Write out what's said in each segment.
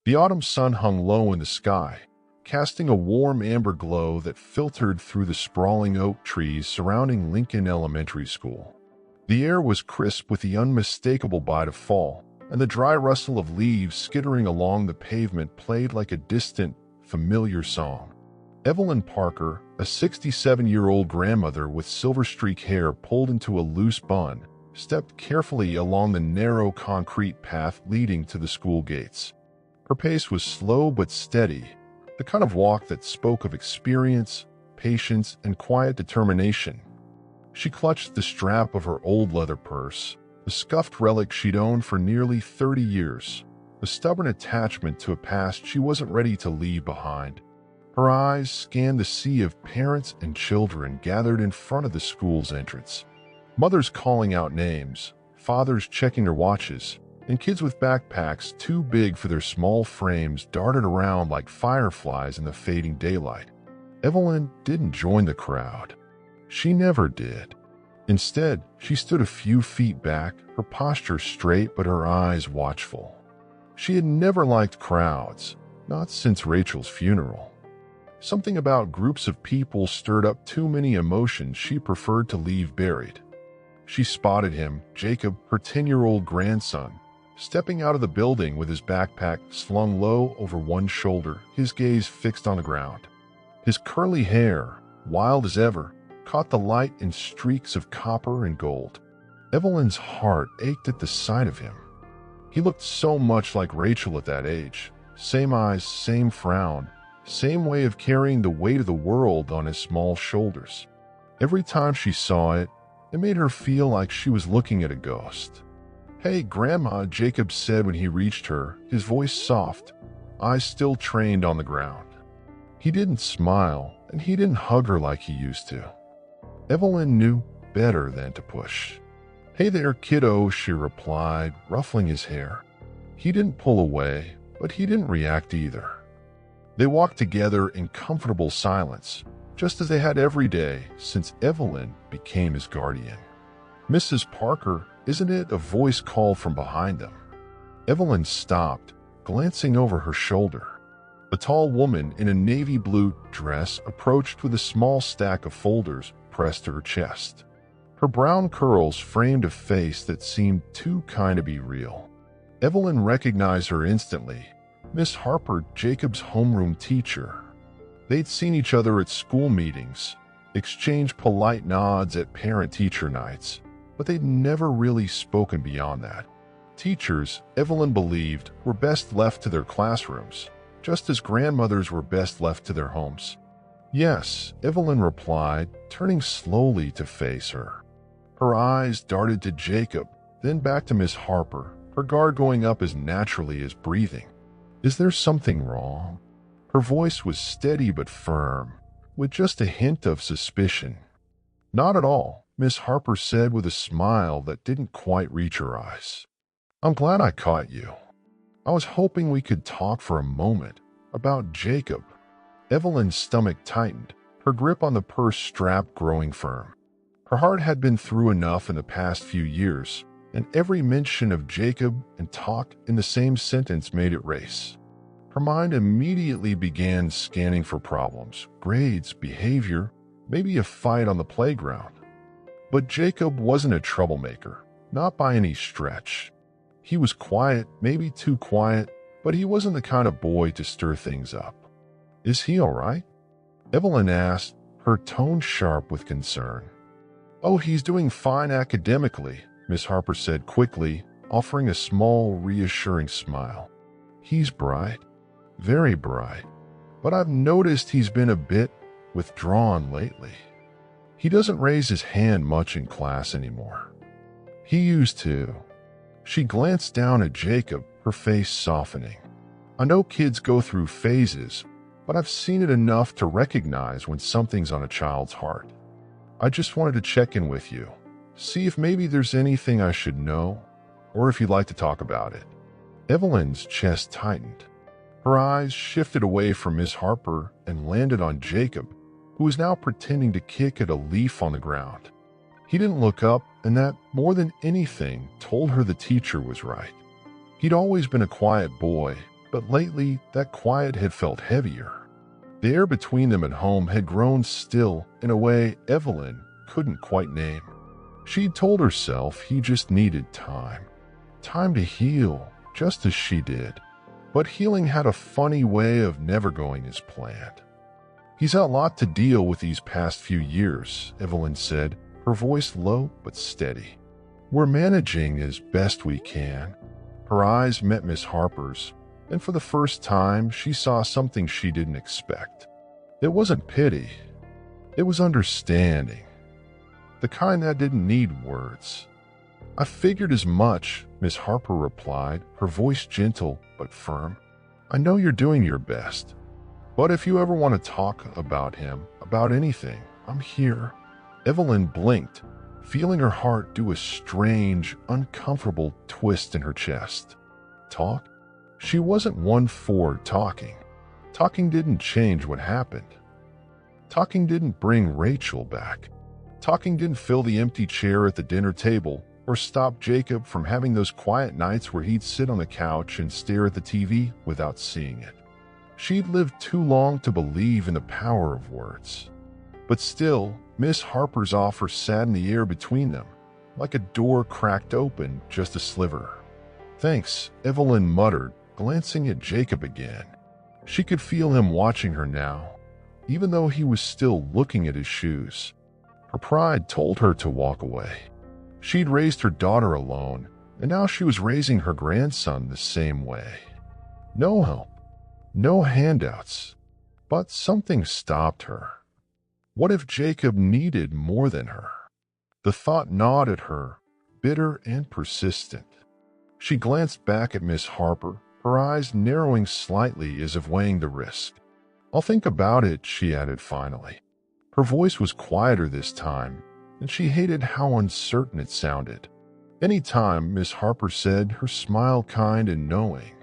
The autumn sun hung low in the sky, casting a warm amber glow that filtered through the sprawling oak trees surrounding Lincoln Elementary School. The air was crisp with the unmistakable bite of fall, and the dry rustle of leaves skittering along the pavement played like a distant, familiar song. Evelyn Parker, a 67-year-old grandmother with silver-streaked hair pulled into a loose bun, stepped carefully along the narrow concrete path leading to the school gates. Her pace was slow but steady, the kind of walk that spoke of experience, patience, and quiet determination. She clutched the strap of her old leather purse, a scuffed relic she'd owned for nearly 30 years, a stubborn attachment to a past she wasn't ready to leave behind. Her eyes scanned the sea of parents and children gathered in front of the school's entrance. Mothers calling out names, fathers checking their watches, and kids with backpacks too big for their small frames darted around like fireflies in the fading daylight. Evelyn didn't join the crowd. She never did. Instead, she stood a few feet back, her posture straight but her eyes watchful. She had never liked crowds, not since Rachel's funeral. Something about groups of people stirred up too many emotions she preferred to leave buried. She spotted him, Jacob, her 10-year-old grandson, stepping out of the building with his backpack slung low over one shoulder, his gaze fixed on the ground. His curly hair, wild as ever, caught the light in streaks of copper and gold. Evelyn's heart ached at the sight of him. He looked so much like Rachel at that age. Same eyes, same frown, same way of carrying the weight of the world on his small shoulders. Every time she saw it, it made her feel like she was looking at a ghost. "Hey, Grandma," Jacob said when he reached her, his voice soft, eyes still trained on the ground. He didn't smile, and he didn't hug her like he used to. Evelyn knew better than to push. "Hey there, kiddo," she replied, ruffling his hair. He didn't pull away, but he didn't react either. They walked together in comfortable silence, just as they had every day since Evelyn became his guardian. "Mrs. Parker, isn't it?" A voice called from behind them. Evelyn stopped, glancing over her shoulder. A tall woman in a navy blue dress approached with a small stack of folders pressed to her chest. Her brown curls framed a face that seemed too kind to be real. Evelyn recognized her instantly. Miss Harper, Jacob's homeroom teacher. They'd seen each other at school meetings, exchanged polite nods at parent-teacher nights, but they'd never really spoken beyond that. Teachers, Evelyn believed, were best left to their classrooms, just as grandmothers were best left to their homes. "Yes," Evelyn replied, turning slowly to face her. Her eyes darted to Jacob, then back to Miss Harper, her guard going up as naturally as breathing. "Is there something wrong?" Her voice was steady but firm, with just a hint of suspicion. "Not at all," Miss Harper said with a smile that didn't quite reach her eyes. "I'm glad I caught you. I was hoping we could talk for a moment about Jacob." Evelyn's stomach tightened, her grip on the purse strap growing firm. Her heart had been through enough in the past few years, and every mention of Jacob and talk in the same sentence made it race. Her mind immediately began scanning for problems, grades, behavior, maybe a fight on the playground. But Jacob wasn't a troublemaker, not by any stretch. He was quiet, maybe too quiet, but he wasn't the kind of boy to stir things up. "Is he all right?" Evelyn asked, her tone sharp with concern. "Oh, he's doing fine academically," Miss Harper said quickly, offering a small, reassuring smile. "He's bright, very bright, but I've noticed he's been a bit withdrawn lately. He doesn't raise his hand much in class anymore. He used to." She glanced down at Jacob, her face softening. "I know kids go through phases, but I've seen it enough to recognize when something's on a child's heart. I just wanted to check in with you, see if maybe there's anything I should know, or if you'd like to talk about it." Evelyn's chest tightened. Her eyes shifted away from Miss Harper and landed on Jacob, who was now pretending to kick at a leaf on the ground. He didn't look up, and that, more than anything, told her the teacher was right. He'd always been a quiet boy, but lately that quiet had felt heavier. The air between them at home had grown still in a way Evelyn couldn't quite name. She'd told herself he just needed time. Time to heal, just as she did. But healing had a funny way of never going as planned. "He's had a lot to deal with these past few years," Evelyn said, her voice low but steady. "We're managing as best we can." Her eyes met Miss Harper's, and for the first time she saw something she didn't expect. It wasn't pity. It was understanding. The kind that didn't need words. "I figured as much," Miss Harper replied, her voice gentle but firm. "I know you're doing your best. But if you ever want to talk about him, about anything, I'm here." Evelyn blinked, feeling her heart do a strange, uncomfortable twist in her chest. Talk? She wasn't one for talking. Talking didn't change what happened. Talking didn't bring Rachel back. Talking didn't fill the empty chair at the dinner table or stop Jacob from having those quiet nights where he'd sit on the couch and stare at the TV without seeing it. She'd lived too long to believe in the power of words. But still, Miss Harper's offer sat in the air between them, like a door cracked open just a sliver. "Thanks," Evelyn muttered, glancing at Jacob again. She could feel him watching her now, even though he was still looking at his shoes. Her pride told her to walk away. She'd raised her daughter alone, and now she was raising her grandson the same way. No help, no handouts, but something stopped her. What if Jacob needed more than her? The thought gnawed at her, bitter and persistent. She glanced back at Miss Harper, her eyes narrowing slightly as if weighing the risk. "I'll think about it," she added finally. Her voice was quieter this time, and she hated how uncertain it sounded. Any time, Miss Harper said, her smile kind and knowing.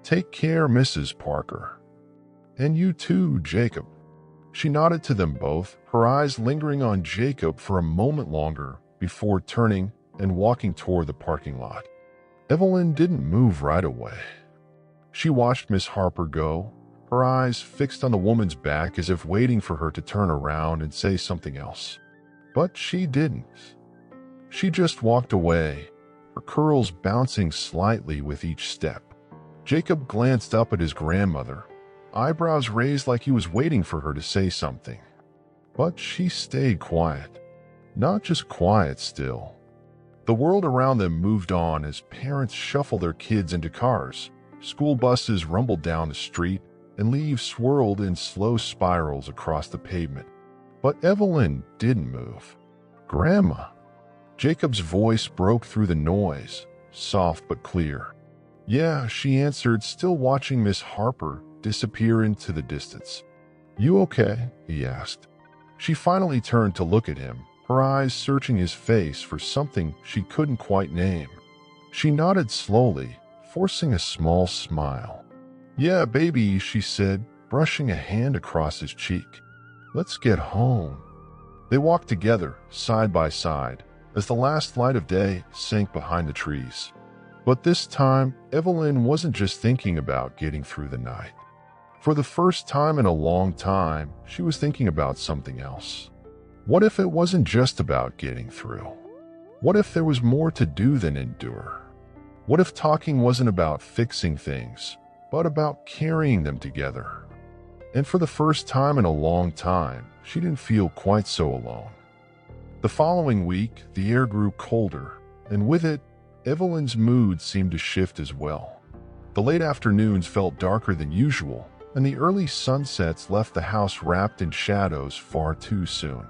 "Take care, Mrs. Parker. And you too, Jacob." She nodded to them both, her eyes lingering on Jacob for a moment longer before turning and walking toward the parking lot. Evelyn didn't move right away. She watched Miss Harper go, her eyes fixed on the woman's back as if waiting for her to turn around and say something else. But she didn't. She just walked away, her curls bouncing slightly with each step. Jacob glanced up at his grandmother, eyebrows raised like he was waiting for her to say something. But she stayed quiet. Not just quiet still. The world around them moved on as parents shuffled their kids into cars, school buses rumbled down the street, and leaves swirled in slow spirals across the pavement. But Evelyn didn't move. "Grandma." Jacob's voice broke through the noise, soft but clear. "Yeah," she answered, still watching Miss Harper disappear into the distance. "You okay?" he asked. She finally turned to look at him, her eyes searching his face for something she couldn't quite name. She nodded slowly, forcing a small smile. "Yeah, baby," she said, brushing a hand across his cheek. "Let's get home." They walked together, side by side, as the last light of day sank behind the trees. But this time, Evelyn wasn't just thinking about getting through the night. For the first time in a long time, she was thinking about something else. What if it wasn't just about getting through? What if there was more to do than endure? What if talking wasn't about fixing things, but about carrying them together? And for the first time in a long time, she didn't feel quite so alone. The following week, the air grew colder, and with it, Evelyn's mood seemed to shift as well. The late afternoons felt darker than usual, and the early sunsets left the house wrapped in shadows far too soon.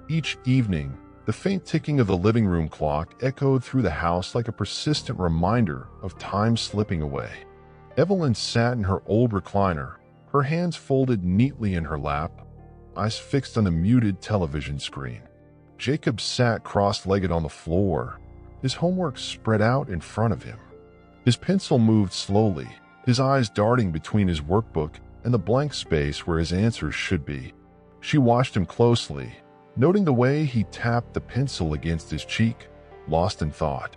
Each evening, the faint ticking of the living room clock echoed through the house like a persistent reminder of time slipping away. Evelyn sat in her old recliner, her hands folded neatly in her lap, eyes fixed on the muted television screen. Jacob sat cross-legged on the floor, his homework spread out in front of him. His pencil moved slowly, his eyes darting between his workbook and the blank space where his answers should be. She watched him closely, noting the way he tapped the pencil against his cheek, lost in thought.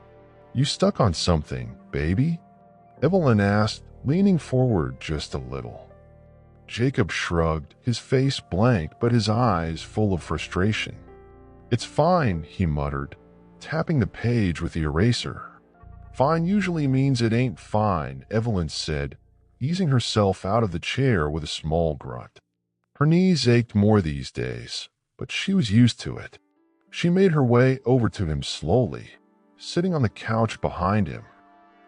"You stuck on something, baby?" Evelyn asked, leaning forward just a little. Jacob shrugged, his face blank but his eyes full of frustration. "It's fine," he muttered, tapping the page with the eraser. "Fine usually means it ain't fine," Evelyn said, easing herself out of the chair with a small grunt. Her knees ached more these days, but she was used to it. She made her way over to him slowly, sitting on the couch behind him.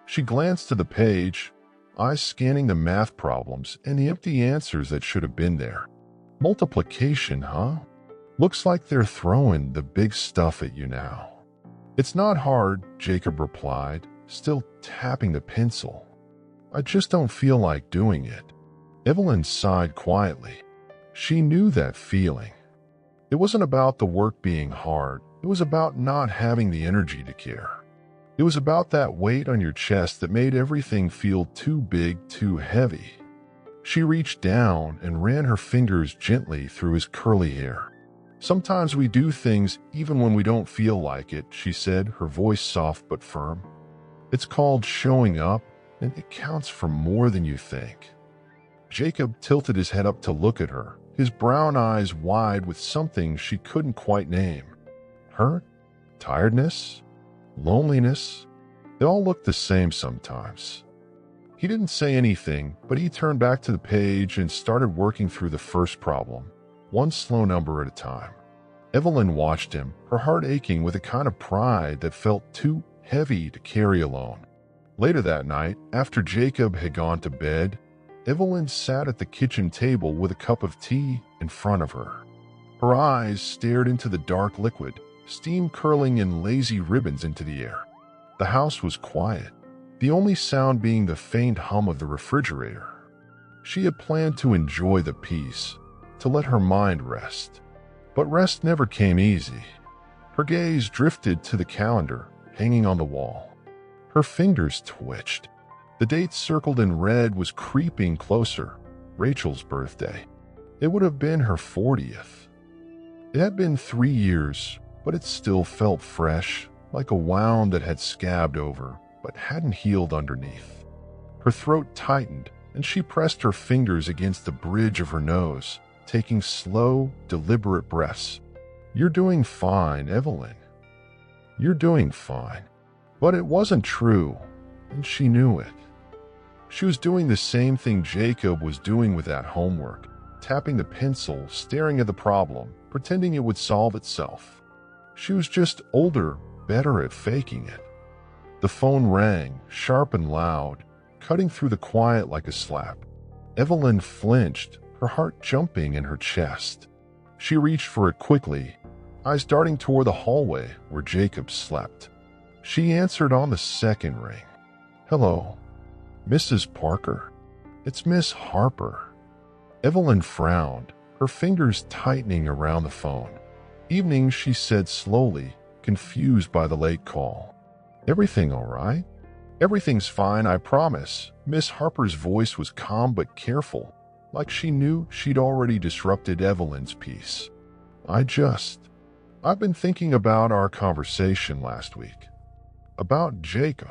She glanced to the page, eyes scanning the math problems and the empty answers that should have been there. "Multiplication, huh? Looks like they're throwing the big stuff at you now." "It's not hard," Jacob replied, still tapping the pencil. "I just don't feel like doing it." Evelyn sighed quietly. She knew that feeling. It wasn't about the work being hard. It was about not having the energy to care. It was about that weight on your chest that made everything feel too big, too heavy. She reached down and ran her fingers gently through his curly hair. "Sometimes we do things even when we don't feel like it," she said, her voice soft but firm. "It's called showing up, and it counts for more than you think." Jacob tilted his head up to look at her, his brown eyes wide with something she couldn't quite name. Hurt? Tiredness? Loneliness? They all looked the same sometimes. He didn't say anything, but he turned back to the page and started working through the first problem, one slow number at a time. Evelyn watched him, her heart aching with a kind of pride that felt too heavy to carry alone. Later that night, after Jacob had gone to bed, Evelyn sat at the kitchen table with a cup of tea in front of her. Her eyes stared into the dark liquid, steam curling in lazy ribbons into the air. The house was quiet, the only sound being the faint hum of the refrigerator. She had planned to enjoy the peace, to let her mind rest. But rest never came easy. Her gaze drifted to the calendar hanging on the wall. Her fingers twitched. The date circled in red was creeping closer, Rachel's birthday. It would have been her 40th. It had been 3 years, but it still felt fresh, like a wound that had scabbed over, but hadn't healed underneath. Her throat tightened, and she pressed her fingers against the bridge of her nose, taking slow, deliberate breaths. "You're doing fine, Evelyn. You're doing fine." But it wasn't true, and she knew it. She was doing the same thing Jacob was doing with that homework, tapping the pencil, staring at the problem, pretending it would solve itself. She was just older, better at faking it. The phone rang, sharp and loud, cutting through the quiet like a slap. Evelyn flinched, her heart jumping in her chest. She reached for it quickly, eyes darting toward the hallway where Jacob slept. She answered on the second ring. "Hello, Mrs. Parker. It's Miss Harper." Evelyn frowned, her fingers tightening around the phone. "Evening," she said slowly, confused by the late call. "Everything all right?" "Everything's fine, I promise." Miss Harper's voice was calm but careful, like she knew she'd already disrupted Evelyn's peace. I've been thinking about our conversation last week. About Jacob.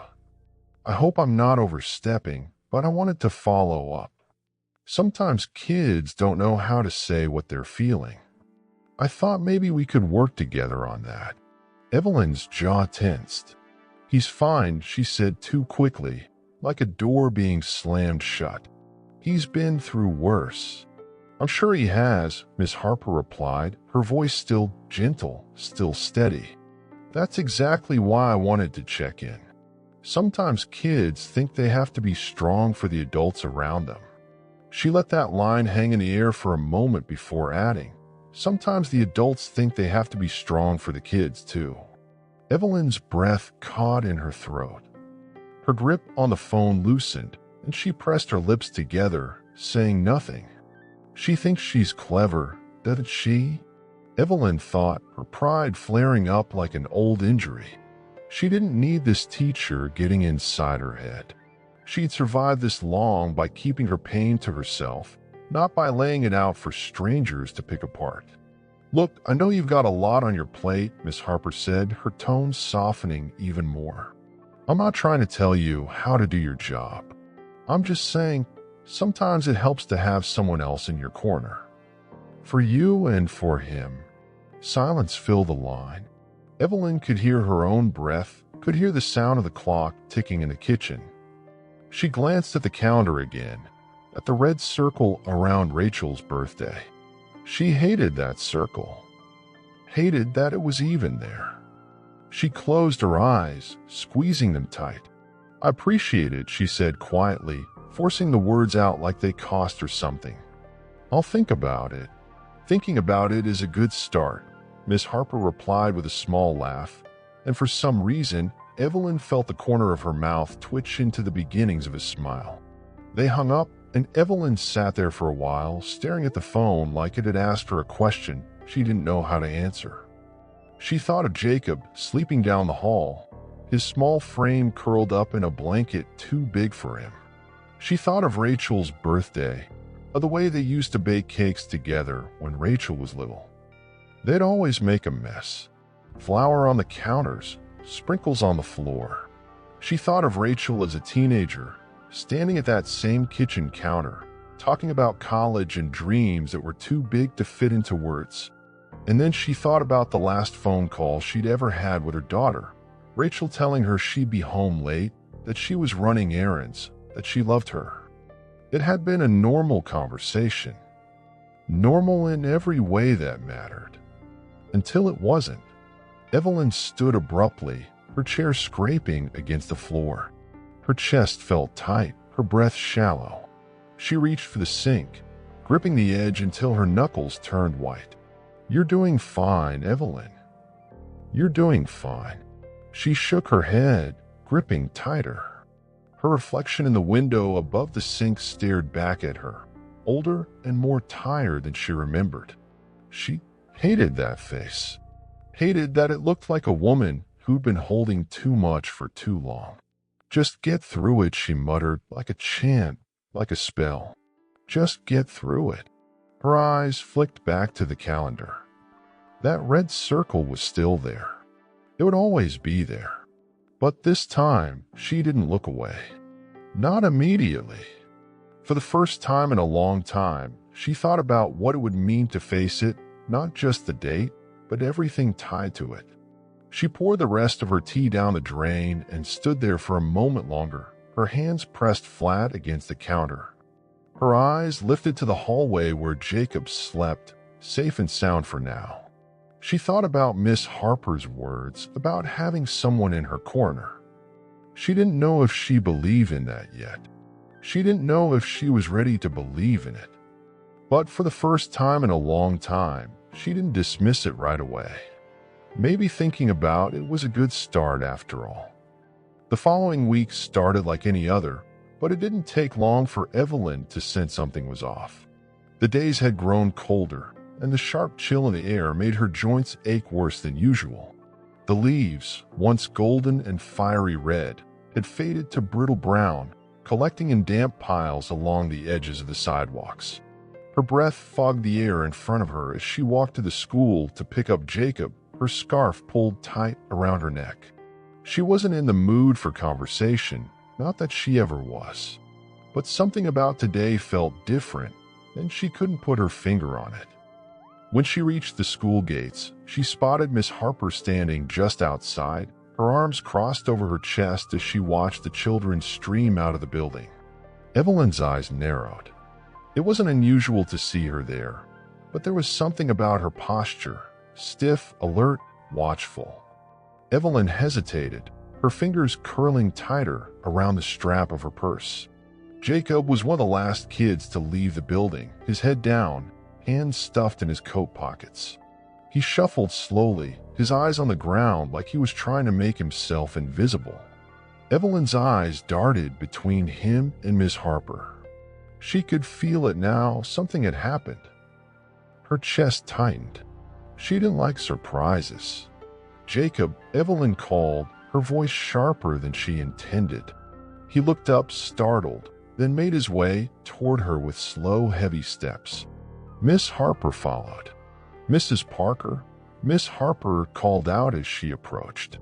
I hope I'm not overstepping, but I wanted to follow up. Sometimes kids don't know how to say what they're feeling. I thought maybe we could work together on that." Evelyn's jaw tensed. "He's fine," she said too quickly, like a door being slammed shut. "He's been through worse." "I'm sure he has," Miss Harper replied, her voice still gentle, still steady. "That's exactly why I wanted to check in. Sometimes kids think they have to be strong for the adults around them." She let that line hang in the air for a moment before adding, "Sometimes the adults think they have to be strong for the kids, too." Evelyn's breath caught in her throat. Her grip on the phone loosened, and she pressed her lips together, saying nothing. "She thinks she's clever, doesn't she?" Evelyn thought, her pride flaring up like an old injury. She didn't need this teacher getting inside her head. She'd survived this long by keeping her pain to herself, not by laying it out for strangers to pick apart. "Look, I know you've got a lot on your plate," Miss Harper said, her tone softening even more. "I'm not trying to tell you how to do your job. I'm just saying, sometimes it helps to have someone else in your corner. For you and for him. Silence filled the line. Evelyn could hear her own breath, could hear the sound of the clock ticking in the kitchen. She glanced at the calendar again, at the red circle around Rachel's birthday. She hated that circle. Hated that it was even there. She closed her eyes, squeezing them tight. I appreciate it, she said quietly, forcing the words out like they cost her something. I'll think about it. Thinking about it is a good start, Miss Harper replied with a small laugh, and for some reason, Evelyn felt the corner of her mouth twitch into the beginnings of a smile. They hung up, and Evelyn sat there for a while, staring at the phone like it had asked her a question she didn't know how to answer. She thought of Jacob sleeping down the hall, his small frame curled up in a blanket too big for him. She thought of Rachel's birthday, of the way they used to bake cakes together when Rachel was little. They'd always make a mess. Flour on the counters, sprinkles on the floor. She thought of Rachel as a teenager, standing at that same kitchen counter, talking about college and dreams that were too big to fit into words. And then she thought about the last phone call she'd ever had with her daughter, Rachel telling her she'd be home late, that she was running errands, that she loved her. It had been a normal conversation. Normal in every way that mattered. Until it wasn't. Evelyn stood abruptly, her chair scraping against the floor. Her chest felt tight, her breath shallow. She reached for the sink, gripping the edge until her knuckles turned white. You're doing fine, Evelyn. You're doing fine. She shook her head, gripping tighter. Her reflection in the window above the sink stared back at her, older and more tired than she remembered. She hated that face. Hated that it looked like a woman who'd been holding too much for too long. Just get through it, she muttered, like a chant, like a spell. Just get through it. Her eyes flicked back to the calendar. That red circle was still there. It would always be there. But this time, she didn't look away. Not immediately. For the first time in a long time, she thought about what it would mean to face it, not just the date, but everything tied to it. She poured the rest of her tea down the drain and stood there for a moment longer, her hands pressed flat against the counter. Her eyes lifted to the hallway where Jacob slept, safe and sound for now. She thought about Miss Harper's words about having someone in her corner. She didn't know if she believed in that yet. She didn't know if she was ready to believe in it. But for the first time in a long time, she didn't dismiss it right away. Maybe thinking about it was a good start after all. The following week started like any other, but it didn't take long for Evelyn to sense something was off. The days had grown colder, and the sharp chill in the air made her joints ache worse than usual. The leaves, once golden and fiery red, had faded to brittle brown, collecting in damp piles along the edges of the sidewalks. Her breath fogged the air in front of her as she walked to the school to pick up Jacob, her scarf pulled tight around her neck. She wasn't in the mood for conversation, not that she ever was. But something about today felt different, and she couldn't put her finger on it. When she reached the school gates, she spotted Miss Harper standing just outside, her arms crossed over her chest as she watched the children stream out of the building. Evelyn's eyes narrowed. It wasn't unusual to see her there, but there was something about her posture, stiff, alert, watchful. Evelyn hesitated, her fingers curling tighter around the strap of her purse. Jacob was one of the last kids to leave the building, his head down, hands stuffed in his coat pockets. He shuffled slowly, his eyes on the ground like he was trying to make himself invisible. Evelyn's eyes darted between him and Miss Harper. She could feel it now, something had happened. Her chest tightened. She didn't like surprises. Jacob, Evelyn called, her voice sharper than she intended. He looked up, startled, then made his way toward her with slow, heavy steps. Miss Harper followed. Mrs. Parker, Miss Harper called out as she approached.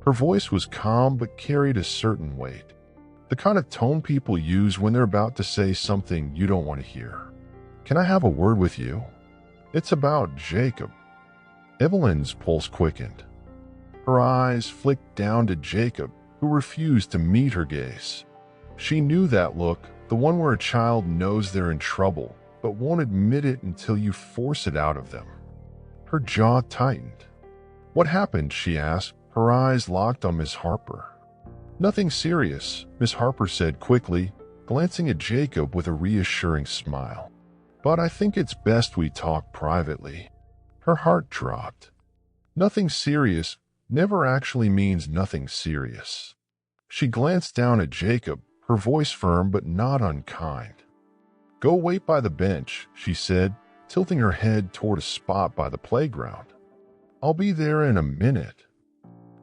Her voice was calm but carried a certain weight. The kind of tone people use when they're about to say something you don't want to hear. Can I have a word with you? It's about Jacob. Evelyn's pulse quickened. Her eyes flicked down to Jacob, who refused to meet her gaze. She knew that look, the one where a child knows they're in trouble, but won't admit it until you force it out of them. Her jaw tightened. What happened? She asked, her eyes locked on Miss Harper. Nothing serious, Miss Harper said quickly, glancing at Jacob with a reassuring smile. But I think it's best we talk privately. Her heart dropped. Nothing serious never actually means nothing serious. She glanced down at Jacob, her voice firm but not unkind. Go wait by the bench, she said, tilting her head toward a spot by the playground. I'll be there in a minute.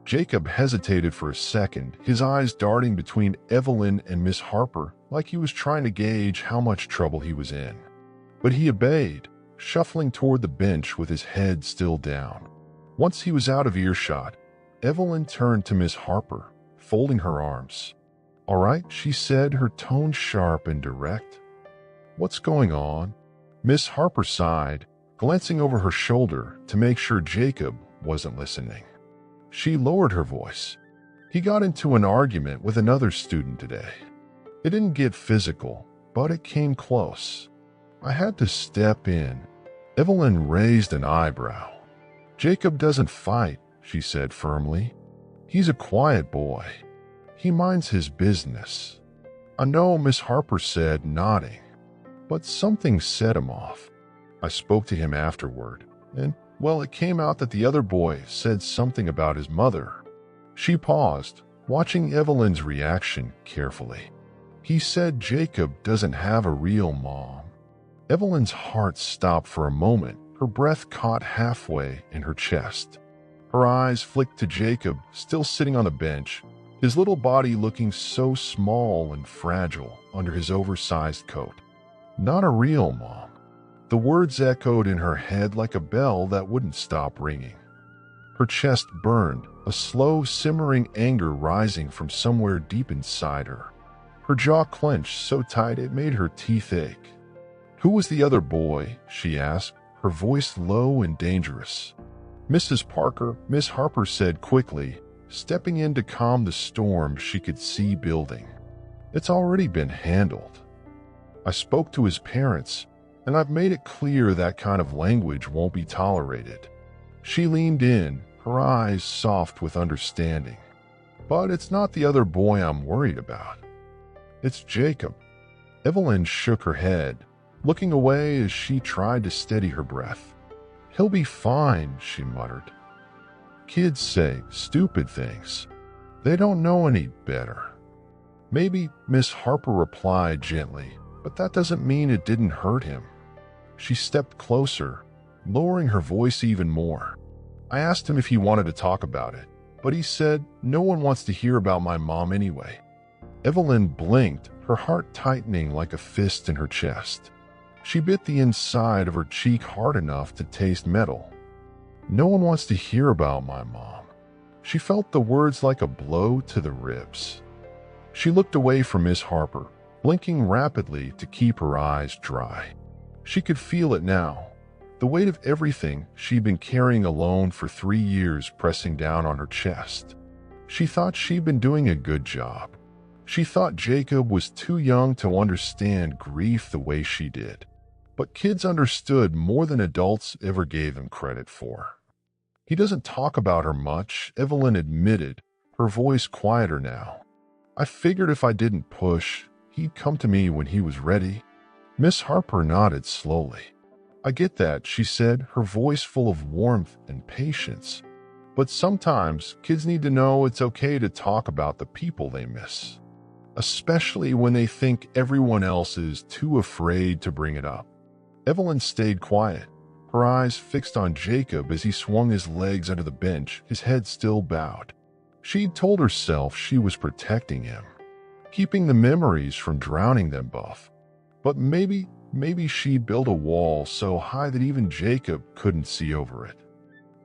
Jacob hesitated for a second, his eyes darting between Evelyn and Miss Harper like he was trying to gauge how much trouble he was in. But he obeyed, shuffling toward the bench with his head still down. Once he was out of earshot, Evelyn turned to Miss Harper, folding her arms. All right, she said, her tone sharp and direct. What's going on? Miss Harper sighed, glancing over her shoulder to make sure Jacob wasn't listening. She lowered her voice. He got into an argument with another student today. It didn't get physical, but it came close. I had to step in. Evelyn raised an eyebrow. Jacob doesn't fight, she said firmly. He's a quiet boy. He minds his business. I know, Miss Harper said, nodding. But something set him off. I spoke to him afterward, and, well, it came out that the other boy said something about his mother. She paused, watching Evelyn's reaction carefully. He said Jacob doesn't have a real mom. Evelyn's heart stopped for a moment, her breath caught halfway in her chest. Her eyes flicked to Jacob, still sitting on the bench, his little body looking so small and fragile under his oversized coat. Not a real mom. The words echoed in her head like a bell that wouldn't stop ringing. Her chest burned, a slow, simmering anger rising from somewhere deep inside her. Her jaw clenched so tight it made her teeth ache. Who was the other boy? She asked, her voice low and dangerous. Mrs. Parker, Miss Harper said quickly, stepping in to calm the storm she could see building. It's already been handled. I spoke to his parents, and I've made it clear that kind of language won't be tolerated. She leaned in, her eyes soft with understanding. But it's not the other boy I'm worried about. It's Jacob. Evelyn shook her head, looking away as she tried to steady her breath. He'll be fine, she muttered. Kids say stupid things. They don't know any better. Maybe, Miss Harper replied gently, but that doesn't mean it didn't hurt him. She stepped closer, lowering her voice even more. I asked him if he wanted to talk about it, but he said, no one wants to hear about my mom anyway. Evelyn blinked, her heart tightening like a fist in her chest. She bit the inside of her cheek hard enough to taste metal. No one wants to hear about my mom. She felt the words like a blow to the ribs. She looked away from Miss Harper, blinking rapidly to keep her eyes dry. She could feel it now, the weight of everything she'd been carrying alone for 3 years pressing down on her chest. She thought she'd been doing a good job. She thought Jacob was too young to understand grief the way she did. But kids understood more than adults ever gave them credit for. He doesn't talk about her much, Evelyn admitted, her voice quieter now. I figured if I didn't push, he'd come to me when he was ready. Miss Harper nodded slowly. I get that, she said, her voice full of warmth and patience. But sometimes kids need to know it's okay to talk about the people they miss, especially when they think everyone else is too afraid to bring it up. Evelyn stayed quiet, her eyes fixed on Jacob as he swung his legs under the bench, his head still bowed. She'd told herself she was protecting him, keeping the memories from drowning them both. But maybe she'd built a wall so high that even Jacob couldn't see over it.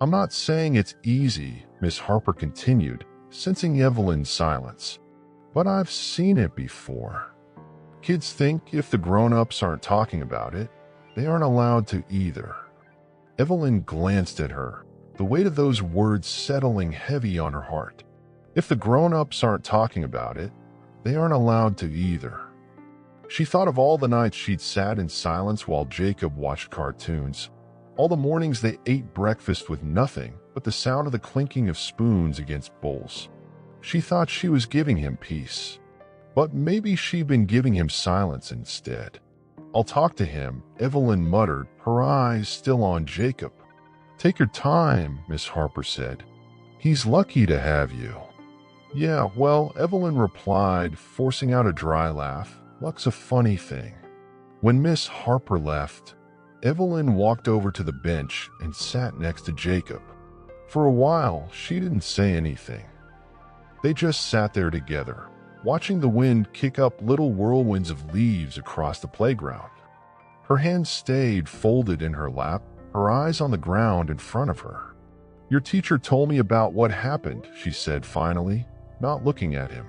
I'm not saying it's easy, Miss Harper continued, sensing Evelyn's silence. But I've seen it before. Kids think if the grown-ups aren't talking about it, they aren't allowed to either. Evelyn glanced at her, the weight of those words settling heavy on her heart. If the grown-ups aren't talking about it, they aren't allowed to either. She thought of all the nights she'd sat in silence while Jacob watched cartoons, all the mornings they ate breakfast with nothing but the sound of the clinking of spoons against bowls. She thought she was giving him peace, but maybe she'd been giving him silence instead. "I'll talk to him," Evelyn muttered, her eyes still on Jacob. "Take your time," Miss Harper said. "He's lucky to have you." "Yeah, well," Evelyn replied, forcing out a dry laugh. "Luck's a funny thing." When Miss Harper left, Evelyn walked over to the bench and sat next to Jacob. For a while, she didn't say anything. They just sat there together, watching the wind kick up little whirlwinds of leaves across the playground. Her hands stayed folded in her lap, her eyes on the ground in front of her. "Your teacher told me about what happened," she said finally, not looking at him.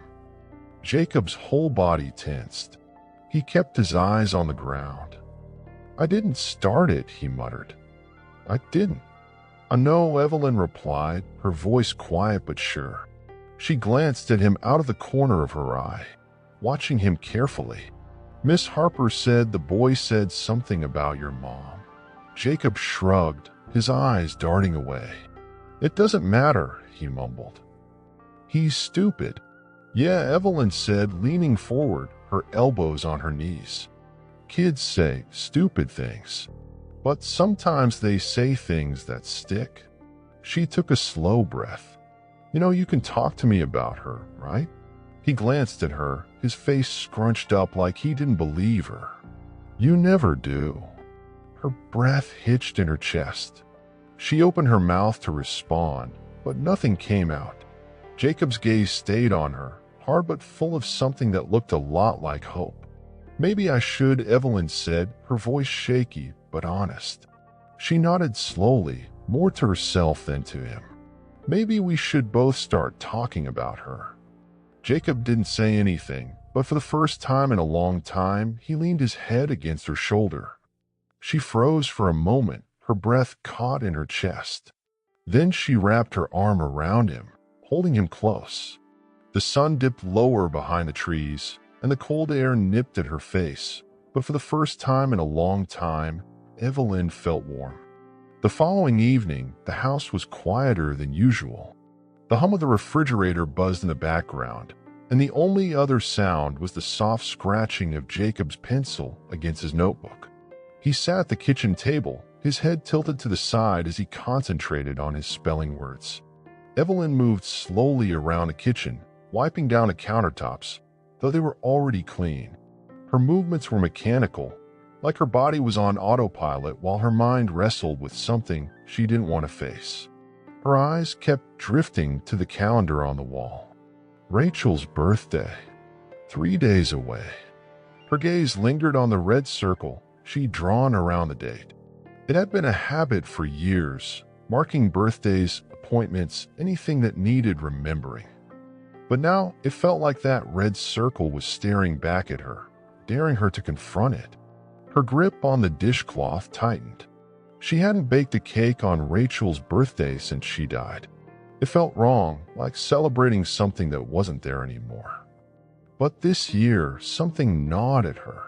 Jacob's whole body tensed. He kept his eyes on the ground. "I didn't start it," he muttered. "I didn't." "I know," Evelyn replied, her voice quiet but sure. She glanced at him out of the corner of her eye, watching him carefully. "Miss Harper said the boy said something about your mom." Jacob shrugged, his eyes darting away. "It doesn't matter," he mumbled. "He's stupid." "Yeah," Evelyn said, leaning forward, her elbows on her knees. "Kids say stupid things, but sometimes they say things that stick." She took a slow breath. "You know, you can talk to me about her, right?" He glanced at her, his face scrunched up like he didn't believe her. "You never do." Her breath hitched in her chest. She opened her mouth to respond, but nothing came out. Jacob's gaze stayed on her, hard but full of something that looked a lot like hope. "Maybe I should," Evelyn said, her voice shaky but honest. She nodded slowly, more to herself than to him. "Maybe we should both start talking about her." Jacob didn't say anything, but for the first time in a long time, he leaned his head against her shoulder. She froze for a moment, her breath caught in her chest. Then she wrapped her arm around him, holding him close. The sun dipped lower behind the trees, and the cold air nipped at her face, but for the first time in a long time, Evelyn felt warm. The following evening, the house was quieter than usual. The hum of the refrigerator buzzed in the background, and the only other sound was the soft scratching of Jacob's pencil against his notebook. He sat at the kitchen table, his head tilted to the side as he concentrated on his spelling words. Evelyn moved slowly around the kitchen, wiping down the countertops, though they were already clean. Her movements were mechanical, like her body was on autopilot while her mind wrestled with something she didn't want to face. Her eyes kept drifting to the calendar on the wall. Rachel's birthday. 3 days away. Her gaze lingered on the red circle she'd drawn around the date. It had been a habit for years, marking birthdays, appointments, anything that needed remembering. But now it felt like that red circle was staring back at her, daring her to confront it. Her grip on the dishcloth tightened. She hadn't baked a cake on Rachel's birthday since she died. It felt wrong, like celebrating something that wasn't there anymore. But this year, something gnawed at her.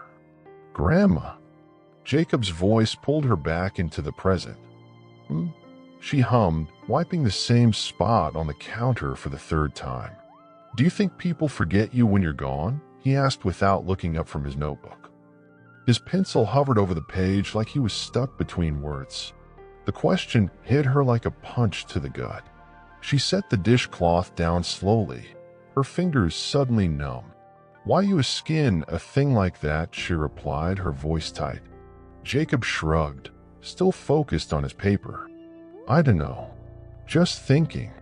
"Grandma." Jacob's voice pulled her back into the present. She hummed, wiping the same spot on the counter for the third time. "Do you think people forget you when you're gone?" he asked without looking up from his notebook. His pencil hovered over the page like he was stuck between words. The question hit her like a punch to the gut. She set the dishcloth down slowly, her fingers suddenly numb. "Why you skin a thing like that?" she replied, her voice tight. Jacob shrugged, still focused on his paper. "I dunno. Just thinking."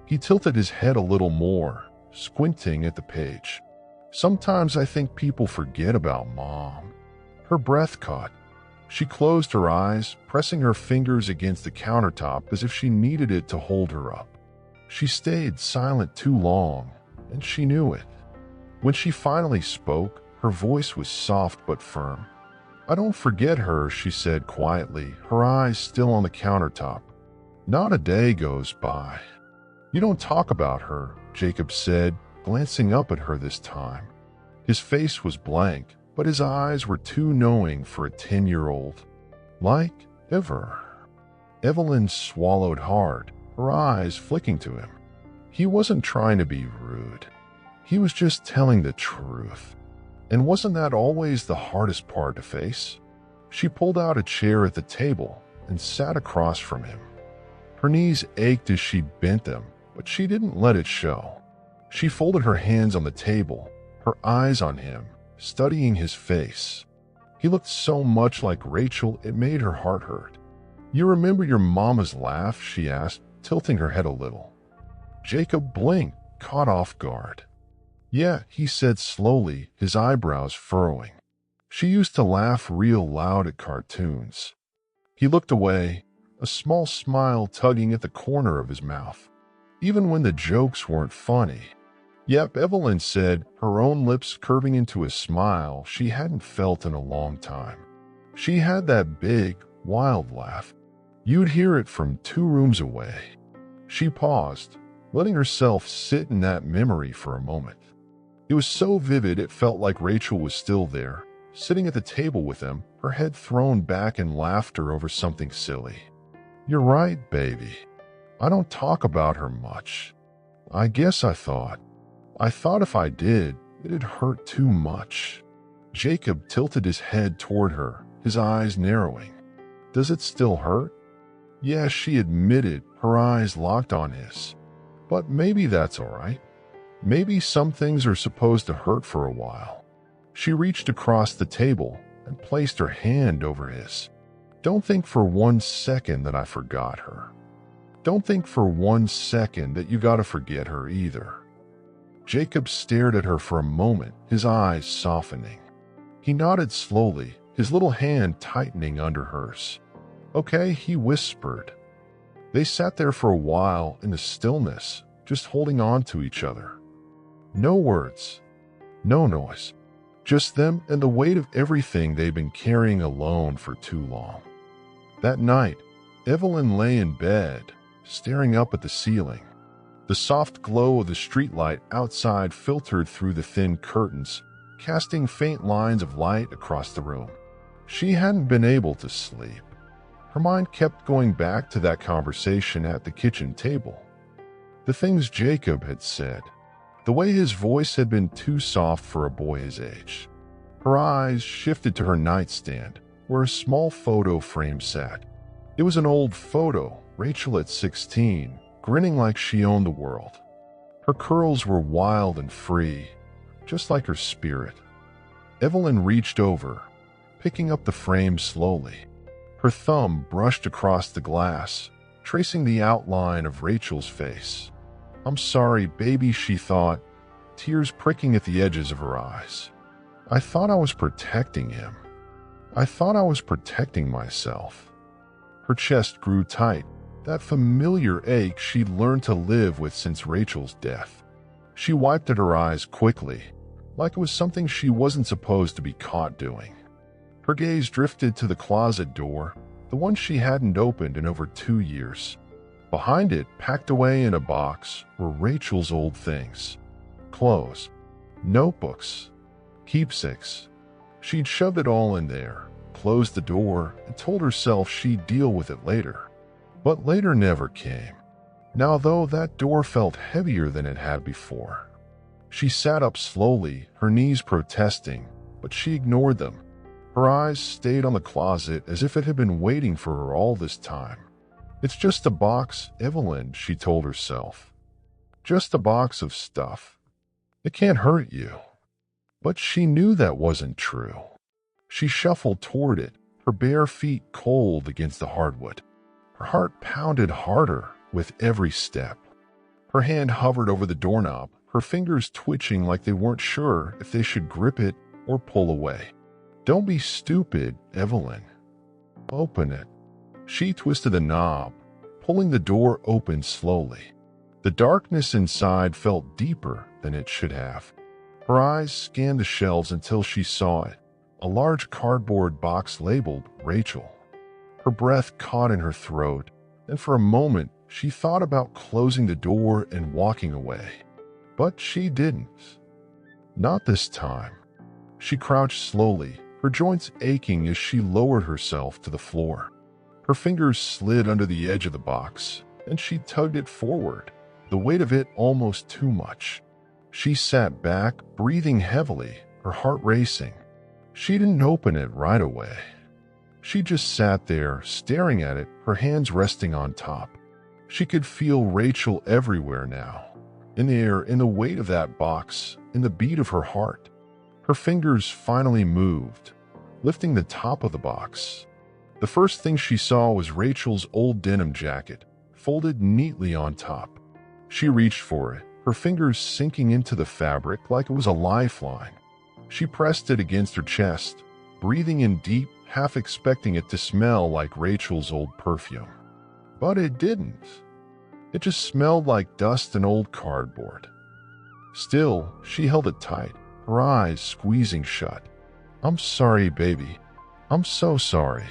He tilted his head a little more, squinting at the page. "Sometimes I think people forget about Mom." Her breath caught. She closed her eyes, pressing her fingers against the countertop as if she needed it to hold her up. She stayed silent too long, and she knew it. When she finally spoke, her voice was soft but firm. "I don't forget her," she said quietly, her eyes still on the countertop. "Not a day goes by." "You don't talk about her," Jacob said, glancing up at her this time. His face was blank, but his eyes were too knowing for a 10-year-old. "Like ever." Evelyn swallowed hard, her eyes flicking to him. He wasn't trying to be rude. He was just telling the truth. And wasn't that always the hardest part to face? She pulled out a chair at the table and sat across from him. Her knees ached as she bent them, but she didn't let it show. She folded her hands on the table, her eyes on him, studying his face. He looked so much like Rachel it made her heart hurt. "You remember your mama's laugh?" she asked, tilting her head a little. Jacob blinked, caught off guard. "Yeah," he said slowly, his eyebrows furrowing. "She used to laugh real loud at cartoons." He looked away, a small smile tugging at the corner of his mouth, even when the jokes weren't funny. "Yep," Evelyn said, her own lips curving into a smile she hadn't felt in a long time. She had that big, wild laugh. You'd hear it from 2 rooms away. She paused, letting herself sit in that memory for a moment. It was so vivid it felt like Rachel was still there, sitting at the table with them, her head thrown back in laughter over something silly. "You're right, baby. I don't talk about her much. I guess I thought if I did, it'd hurt too much." Jacob tilted his head toward her, his eyes narrowing. "Does it still hurt?" "Yes," she admitted, her eyes locked on his. "But maybe that's all right. Maybe some things are supposed to hurt for a while." She reached across the table and placed her hand over his. "Don't think for 1 second that I forgot her. Don't think for 1 second that you gotta forget her either." Jacob stared at her for a moment, his eyes softening. He nodded slowly, his little hand tightening under hers. "Okay," he whispered. They sat there for a while in the stillness, just holding on to each other. No words, no noise, just them and the weight of everything they'd been carrying alone for too long. That night, Evelyn lay in bed, staring up at the ceiling. The soft glow of the streetlight outside filtered through the thin curtains, casting faint lines of light across the room. She hadn't been able to sleep. Her mind kept going back to that conversation at the kitchen table. The things Jacob had said, the way his voice had been too soft for a boy his age. Her eyes shifted to her nightstand, where a small photo frame sat. It was an old photo, Rachel at 16, grinning like she owned the world. Her curls were wild and free, just like her spirit. Evelyn reached over, picking up the frame slowly. Her thumb brushed across the glass, tracing the outline of Rachel's face. "I'm sorry, baby," she thought, tears pricking at the edges of her eyes. "I thought I was protecting him. I thought I was protecting myself." Her chest grew tight, that familiar ache she'd learned to live with since Rachel's death. She wiped at her eyes quickly, like it was something she wasn't supposed to be caught doing. Her gaze drifted to the closet door, the one she hadn't opened in over 2 years. Behind it, packed away in a box, were Rachel's old things. Clothes, notebooks, keepsakes. She'd shoved it all in there, closed the door, and told herself she'd deal with it later. But later never came. Now, though, that door felt heavier than it had before. She sat up slowly, her knees protesting, but she ignored them. Her eyes stayed on the closet as if it had been waiting for her all this time. "It's just a box, Evelyn," she told herself. "Just a box of stuff. It can't hurt you." But she knew that wasn't true. She shuffled toward it, her bare feet cold against the hardwood. Her heart pounded harder with every step. Her hand hovered over the doorknob, her fingers twitching like they weren't sure if they should grip it or pull away. "Don't be stupid, Evelyn. Open it." She twisted the knob, pulling the door open slowly. The darkness inside felt deeper than it should have. Her eyes scanned the shelves until she saw it, a large cardboard box labeled Rachel. Her breath caught in her throat, and for a moment she thought about closing the door and walking away. But she didn't. Not this time. She crouched slowly, her joints aching as she lowered herself to the floor. Her fingers slid under the edge of the box, and she tugged it forward, the weight of it almost too much. She sat back, breathing heavily, her heart racing. She didn't open it right away. She just sat there, staring at it, her hands resting on top. She could feel Rachel everywhere now, in the air, in the weight of that box, in the beat of her heart. Her fingers finally moved, lifting the top of the box. The first thing she saw was Rachel's old denim jacket, folded neatly on top. She reached for it, her fingers sinking into the fabric like it was a lifeline. She pressed it against her chest, breathing in deep, half expecting it to smell like Rachel's old perfume. But it didn't. It just smelled like dust and old cardboard. Still, she held it tight, her eyes squeezing shut. "I'm sorry, baby. I'm so sorry."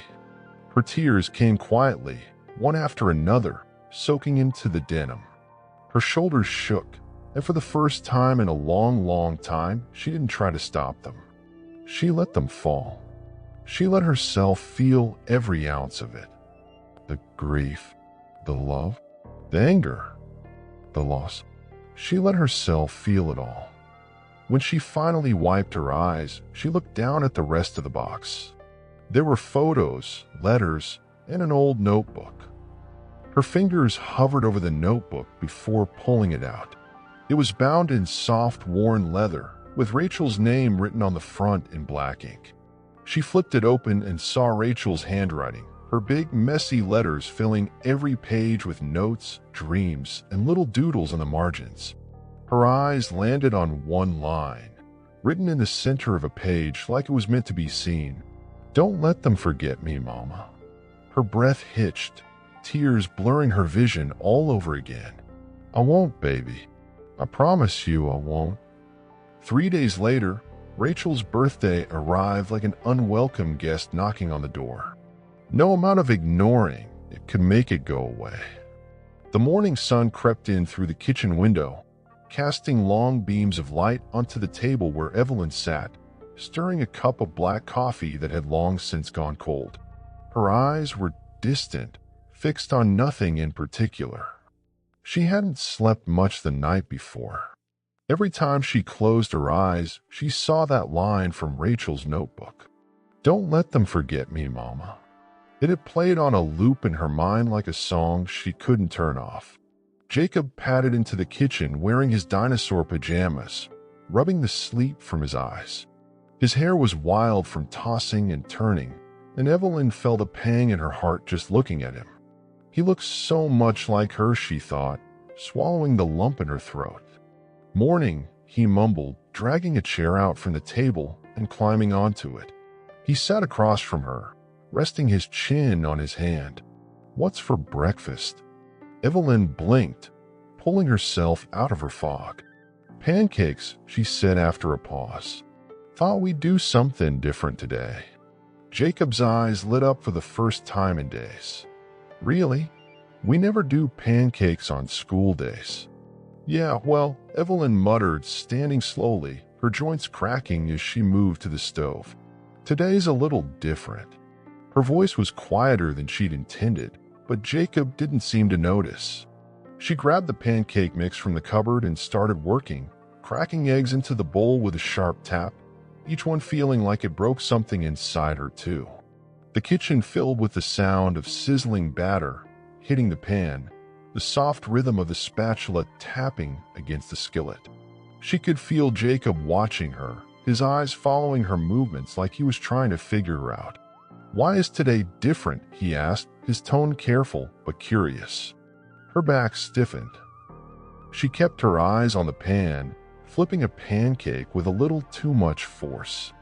Her tears came quietly, one after another, soaking into the denim. Her shoulders shook, and for the first time in a long, long time, she didn't try to stop them. She let them fall. She let herself feel every ounce of it. The grief, the love, the anger, the loss. She let herself feel it all. When she finally wiped her eyes, she looked down at the rest of the box. There were photos, letters, and an old notebook. Her fingers hovered over the notebook before pulling it out. It was bound in soft, worn leather, with Rachel's name written on the front in black ink. She flipped it open and saw Rachel's handwriting, her big, messy letters filling every page with notes, dreams, and little doodles on the margins. Her eyes landed on one line, written in the center of a page like it was meant to be seen. "Don't let them forget me, Mama." Her breath hitched, tears blurring her vision all over again. "I won't, baby. I promise you I won't." 3 days later, Rachel's birthday arrived like an unwelcome guest knocking on the door. No amount of ignoring it could make it go away. The morning sun crept in through the kitchen window, casting long beams of light onto the table where Evelyn sat, stirring a cup of black coffee that had long since gone cold. Her eyes were distant, fixed on nothing in particular. She hadn't slept much the night before. Every time she closed her eyes, she saw that line from Rachel's notebook. "Don't let them forget me, Mama." It had played on a loop in her mind like a song she couldn't turn off. Jacob padded into the kitchen wearing his dinosaur pajamas, rubbing the sleep from his eyes. His hair was wild from tossing and turning, and Evelyn felt a pang in her heart just looking at him. He looked so much like her, she thought, swallowing the lump in her throat. "Morning," he mumbled, dragging a chair out from the table and climbing onto it. He sat across from her, resting his chin on his hand. "What's for breakfast?" Evelyn blinked, pulling herself out of her fog. "Pancakes," she said after a pause. "Thought we'd do something different today." Jacob's eyes lit up for the first time in days. "Really? We never do pancakes on school days." "Yeah, well," Evelyn muttered, standing slowly, her joints cracking as she moved to the stove. "Today's a little different." Her voice was quieter than she'd intended, but Jacob didn't seem to notice. She grabbed the pancake mix from the cupboard and started working, cracking eggs into the bowl with a sharp tap, each one feeling like it broke something inside her too. The kitchen filled with the sound of sizzling batter hitting the pan, the soft rhythm of the spatula tapping against the skillet. She could feel Jacob watching her, his eyes following her movements like he was trying to figure her out. "Why is today different?" he asked, his tone careful but curious. Her back stiffened. She kept her eyes on the pan, flipping a pancake with a little too much force.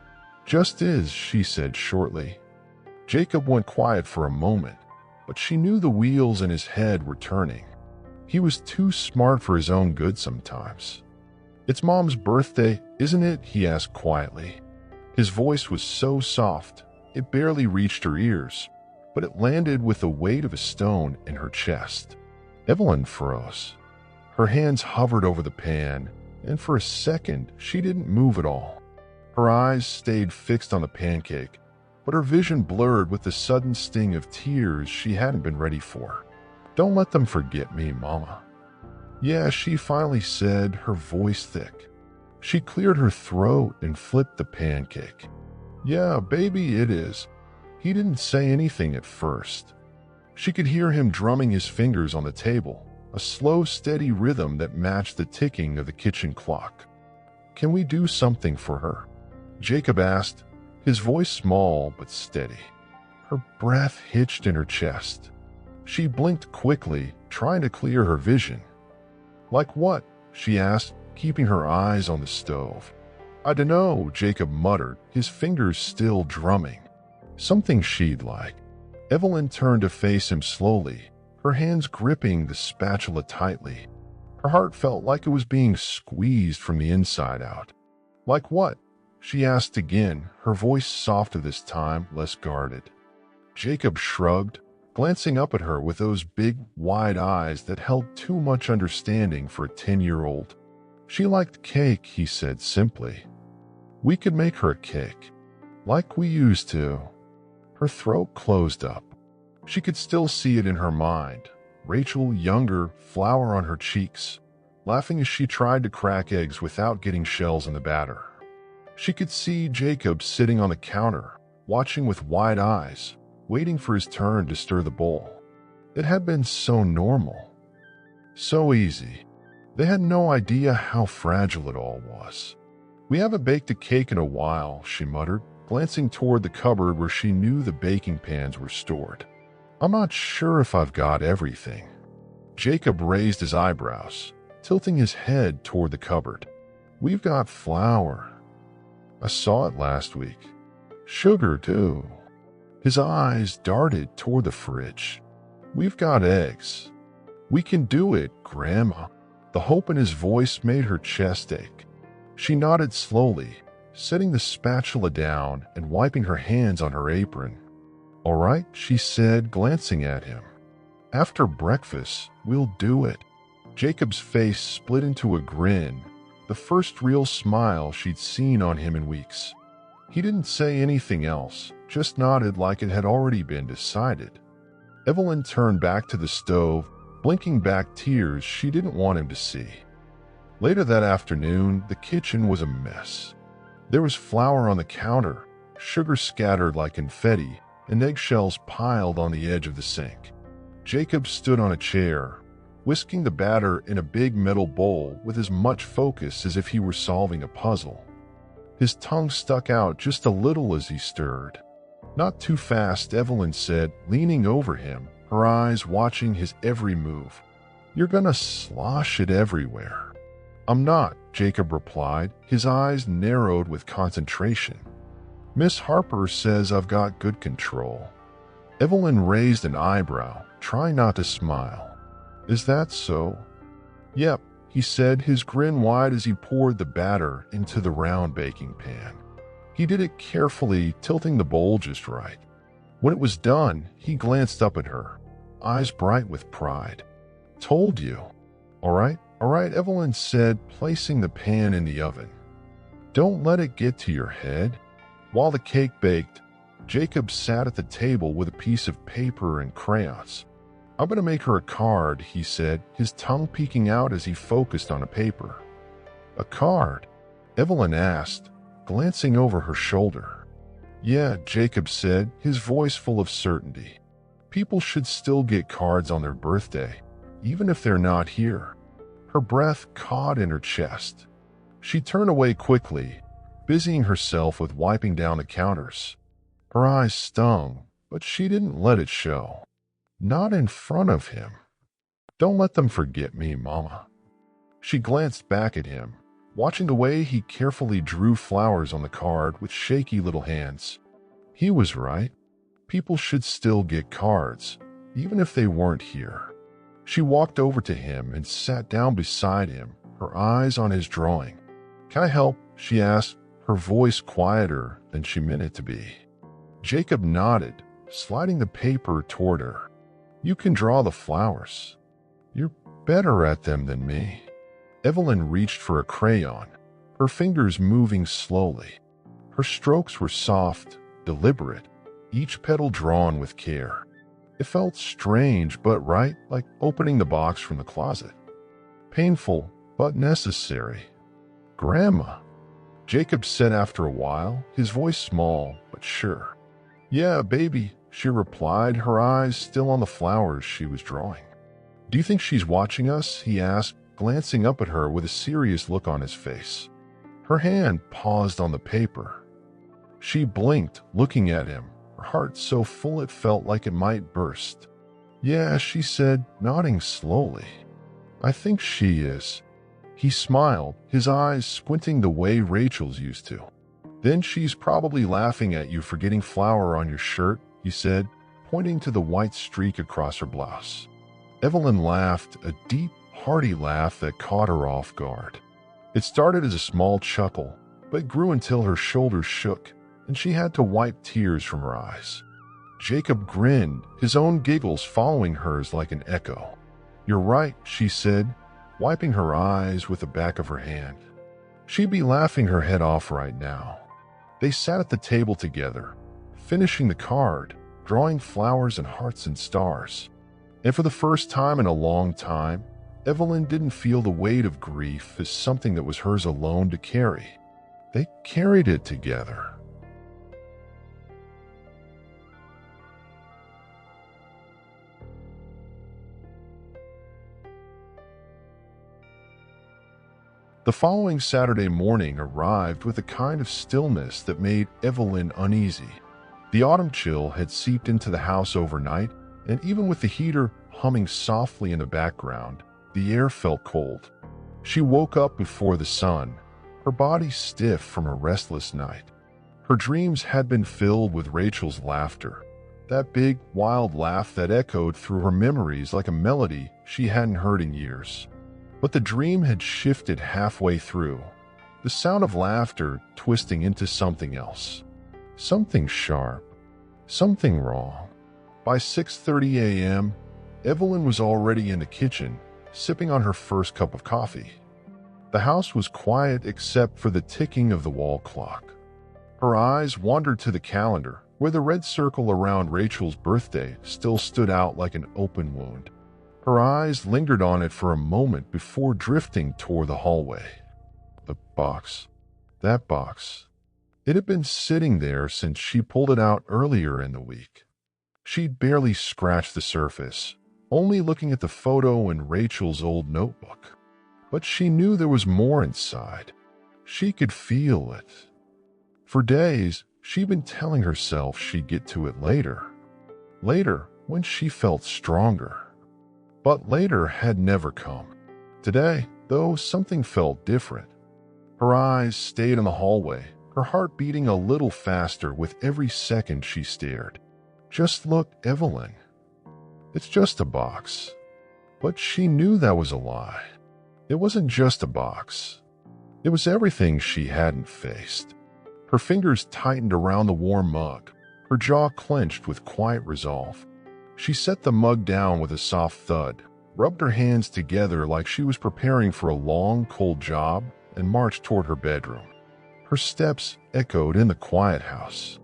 "Just is," she said shortly. Jacob went quiet for a moment, but she knew the wheels in his head were turning. He was too smart for his own good sometimes. "It's Mom's birthday, isn't it?" he asked quietly. His voice was so soft, it barely reached her ears, but it landed with the weight of a stone in her chest. Evelyn froze. Her hands hovered over the pan, and for a second, she didn't move at all. Her eyes stayed fixed on the pancake, but her vision blurred with the sudden sting of tears she hadn't been ready for. "Don't let them forget me, Mama." "Yeah," she finally said, her voice thick. She cleared her throat and flipped the pancake. "Yeah, baby, it is." He didn't say anything at first. She could hear him drumming his fingers on the table, a slow, steady rhythm that matched the ticking of the kitchen clock. "Can we do something for her?" Jacob asked, his voice small but steady. Her breath hitched in her chest. She blinked quickly, trying to clear her vision. "Like what?" she asked, keeping her eyes on the stove. "I dunno," Jacob muttered, his fingers still drumming. "Something she'd like." Evelyn turned to face him slowly, her hands gripping the spatula tightly. Her heart felt like it was being squeezed from the inside out. "Like what?" she asked again, her voice softer this time, less guarded. Jacob shrugged, glancing up at her with those big, wide eyes that held too much understanding for a 10-year-old. "She liked cake," he said simply. "We could make her a cake. Like we used to." Her throat closed up. She could still see it in her mind. Rachel, younger, flour on her cheeks, laughing as she tried to crack eggs without getting shells in the batter. She could see Jacob sitting on the counter, watching with wide eyes, waiting for his turn to stir the bowl. It had been so normal, so easy. They had no idea how fragile it all was. "We haven't baked a cake in a while," she muttered, glancing toward the cupboard where she knew the baking pans were stored. "I'm not sure if I've got everything." Jacob raised his eyebrows, tilting his head toward the cupboard. "We've got flour. I saw it last week. Sugar, too." His eyes darted toward the fridge. "We've got eggs. We can do it, Grandma." The hope in his voice made her chest ache. She nodded slowly, setting the spatula down and wiping her hands on her apron. "All right," she said, glancing at him. "After breakfast, we'll do it." Jacob's face split into a grin, the first real smile she'd seen on him in weeks. He didn't say anything else, just nodded like it had already been decided. Evelyn turned back to the stove, blinking back tears she didn't want him to see. Later that afternoon, the kitchen was a mess. There was flour on the counter, sugar scattered like confetti, and eggshells piled on the edge of the sink. Jacob stood on a chair, whisking the batter in a big metal bowl with as much focus as if he were solving a puzzle. His tongue stuck out just a little as he stirred. "Not too fast," Evelyn said, leaning over him, her eyes watching his every move. "You're gonna slosh it everywhere." "I'm not," Jacob replied, his eyes narrowed with concentration. "Miss Harper says I've got good control." Evelyn raised an eyebrow, trying not to smile. "Is that so?" "Yep," he said, his grin wide as he poured the batter into the round baking pan. He did it carefully, tilting the bowl just right. When it was done, he glanced up at her, eyes bright with pride. "Told you." All right, Evelyn said, placing the pan in the oven. "Don't let it get to your head." While the cake baked, Jacob sat at the table with a piece of paper and crayons. "I'm going to make her a card," he said, his tongue peeking out as he focused on a paper. "A card?" Evelyn asked, glancing over her shoulder. "Yeah," Jacob said, his voice full of certainty. "People should still get cards on their birthday, even if they're not here." Her breath caught in her chest. She turned away quickly, busying herself with wiping down the counters. Her eyes stung, but she didn't let it show. Not in front of him. "Don't let them forget me, Mama." She glanced back at him, watching the way he carefully drew flowers on the card with shaky little hands. He was right. People should still get cards, even if they weren't here. She walked over to him and sat down beside him, her eyes on his drawing. "Can I help?" she asked, her voice quieter than she meant it to be. Jacob nodded, sliding the paper toward her. "You can draw the flowers. You're better at them than me." Evelyn reached for a crayon, her fingers moving slowly. Her strokes were soft, deliberate, each petal drawn with care. It felt strange but right, like opening the box from the closet. Painful, but necessary. "Grandma," Jacob said after a while, his voice small but sure. "Yeah, baby," she replied, her eyes still on the flowers she was drawing. "Do you think she's watching us?" he asked, glancing up at her with a serious look on his face. Her hand paused on the paper. She blinked, looking at him, her heart so full it felt like it might burst. "Yeah," she said, nodding slowly. "I think she is." He smiled, his eyes squinting the way Rachel's used to. "Then she's probably laughing at you for getting flour on your shirt," he said, pointing to the white streak across her blouse. Evelyn laughed, a deep, hearty laugh that caught her off guard. It started as a small chuckle, but grew until her shoulders shook, and she had to wipe tears from her eyes. Jacob grinned, his own giggles following hers like an echo. "You're right," she said, wiping her eyes with the back of her hand. She'd be laughing her head off right now. They sat at the table together, finishing the card, drawing flowers and hearts and stars. And for the first time in a long time, Evelyn didn't feel the weight of grief as something that was hers alone to carry. They carried it together. The following Saturday morning arrived with a kind of stillness that made Evelyn uneasy. The autumn chill had seeped into the house overnight, and even with the heater humming softly in the background, the air felt cold. She woke up before the sun, her body stiff from a restless night. Her dreams had been filled with Rachel's laughter, that big, wild laugh that echoed through her memories like a melody she hadn't heard in years. But the dream had shifted halfway through, the sound of laughter twisting into something else. Something sharp. Something wrong. By 6:30 a.m., Evelyn was already in the kitchen, sipping on her first cup of coffee. The house was quiet except for the ticking of the wall clock. Her eyes wandered to the calendar, where the red circle around Rachel's birthday still stood out like an open wound. Her eyes lingered on it for a moment before drifting toward the hallway. The box. That box. It had been sitting there since she pulled it out earlier in the week. She'd barely scratched the surface, only looking at the photo in Rachel's old notebook. But she knew there was more inside. She could feel it. For days, she'd been telling herself she'd get to it later. Later, when she felt stronger. But later had never come. Today, though, something felt different. Her eyes stayed in the hallway, her heart beating a little faster with every second she stared. "Just look, Evelyn. It's just a box." But she knew that was a lie. It wasn't just a box. It was everything she hadn't faced. Her fingers tightened around the warm mug, her jaw clenched with quiet resolve. She set the mug down with a soft thud, rubbed her hands together like she was preparing for a long, cold job, and marched toward her bedroom. Her steps echoed in the quiet house.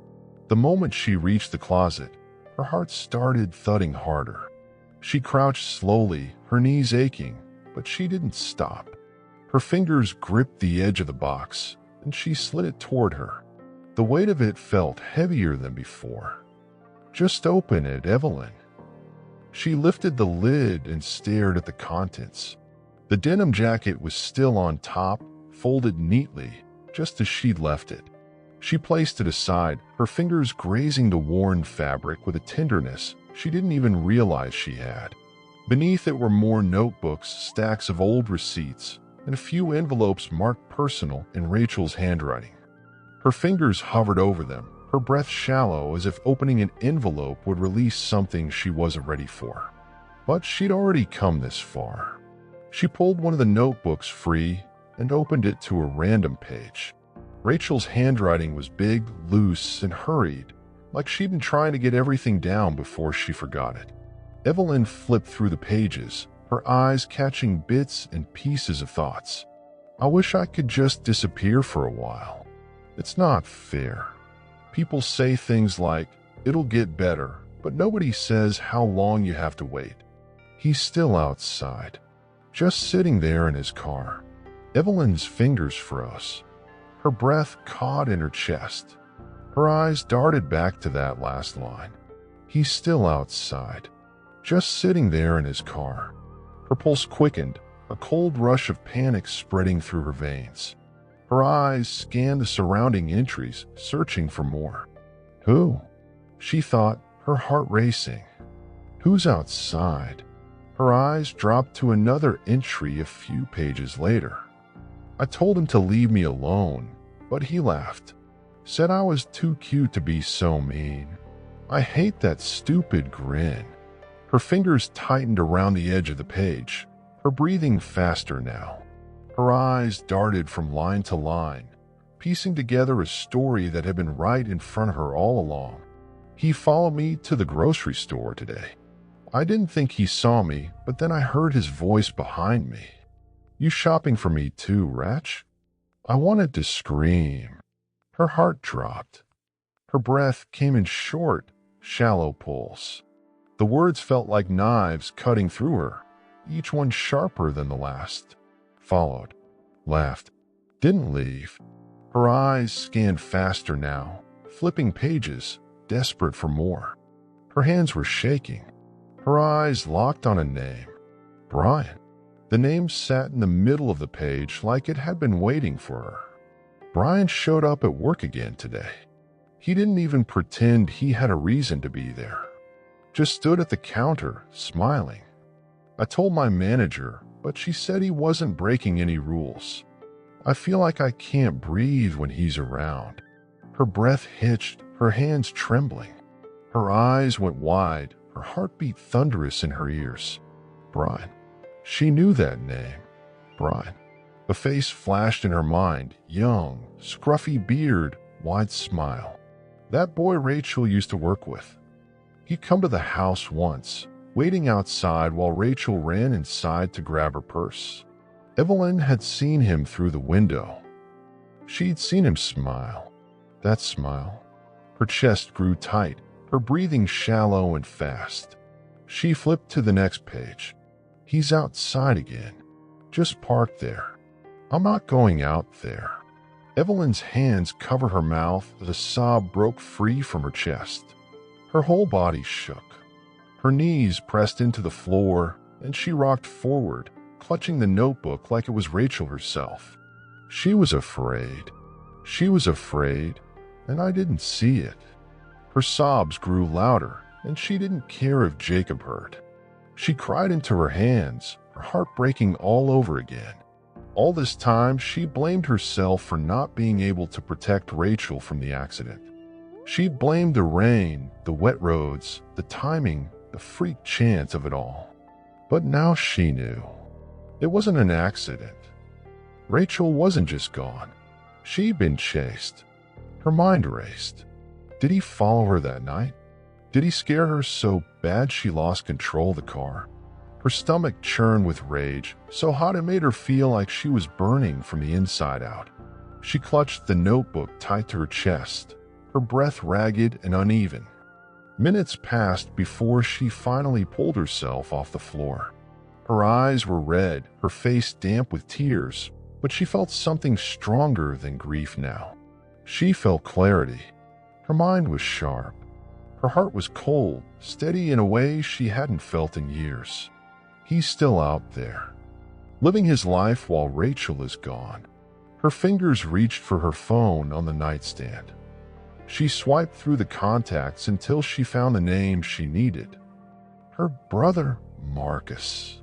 The moment she reached the closet, her heart started thudding harder. She crouched slowly, her knees aching, but she didn't stop. Her fingers gripped the edge of the box, and she slid it toward her. The weight of it felt heavier than before. "Just open it, Evelyn." She lifted the lid and stared at the contents. The denim jacket was still on top, folded neatly, just as she'd left it. She placed it aside, her fingers grazing the worn fabric with a tenderness she didn't even realize she had. Beneath it were more notebooks, stacks of old receipts, and a few envelopes marked personal in Rachel's handwriting. Her fingers hovered over them, her breath shallow as if opening an envelope would release something she wasn't ready for. But she'd already come this far. She pulled one of the notebooks free and opened it to a random page. Rachel's handwriting was big, loose, and hurried, like she'd been trying to get everything down before she forgot it. Evelyn flipped through the pages, her eyes catching bits and pieces of thoughts. I wish I could just disappear for a while. It's not fair. People say things like, it'll get better, but nobody says how long you have to wait. He's still outside, just sitting there in his car. Evelyn's fingers froze. Her breath caught in her chest. Her eyes darted back to that last line. He's still outside, just sitting there in his car. Her pulse quickened, a cold rush of panic spreading through her veins. Her eyes scanned the surrounding entries, searching for more. Who? She thought, her heart racing. Who's outside? Her eyes dropped to another entry a few pages later. I told him to leave me alone, but he laughed. Said I was too cute to be so mean. I hate that stupid grin. Her fingers tightened around the edge of the page, her breathing faster now. Her eyes darted from line to line, piecing together a story that had been right in front of her all along. He followed me to the grocery store today. I didn't think he saw me, but then I heard his voice behind me. You shopping for me too, Ratch? I wanted to scream. Her heart dropped. Her breath came in short, shallow pulls. The words felt like knives cutting through her, each one sharper than the last. Followed, laughed, didn't leave. Her eyes scanned faster now, flipping pages, desperate for more. Her hands were shaking. Her eyes locked on a name. Brian. The name sat in the middle of the page like it had been waiting for her. Brian showed up at work again today. He didn't even pretend he had a reason to be there. Just stood at the counter, smiling. I told my manager, but she said he wasn't breaking any rules. I feel like I can't breathe when he's around. Her breath hitched, her hands trembling. Her eyes went wide, her heartbeat thunderous in her ears. Brian. She knew that name. Brian. A face flashed in her mind, young, scruffy beard, wide smile. That boy Rachel used to work with. He'd come to the house once, waiting outside while Rachel ran inside to grab her purse. Evelyn had seen him through the window. She'd seen him smile. That smile. Her chest grew tight, her breathing shallow and fast. She flipped to the next page. He's outside again, just parked there. I'm not going out there. Evelyn's hands covered her mouth as a sob broke free from her chest. Her whole body shook. Her knees pressed into the floor, and she rocked forward, clutching the notebook like it was Rachel herself. She was afraid. She was afraid, and I didn't see it. Her sobs grew louder, and she didn't care if Jacob heard. She cried into her hands, her heart breaking all over again. All this time, she blamed herself for not being able to protect Rachel from the accident. She blamed the rain, the wet roads, the timing, the freak chance of it all. But now she knew. It wasn't an accident. Rachel wasn't just gone. She'd been chased. Her mind raced. Did he follow her that night? Did he scare her so bad she lost control of the car? Her stomach churned with rage, so hot it made her feel like she was burning from the inside out. She clutched the notebook tight to her chest, her breath ragged and uneven. Minutes passed before she finally pulled herself off the floor. Her eyes were red, her face damp with tears, but she felt something stronger than grief now. She felt clarity. Her mind was sharp. Her heart was cold, steady in a way she hadn't felt in years. He's still out there, living his life while Rachel is gone. Her fingers reached for her phone on the nightstand. She swiped through the contacts until she found the name she needed. Her brother, Marcus.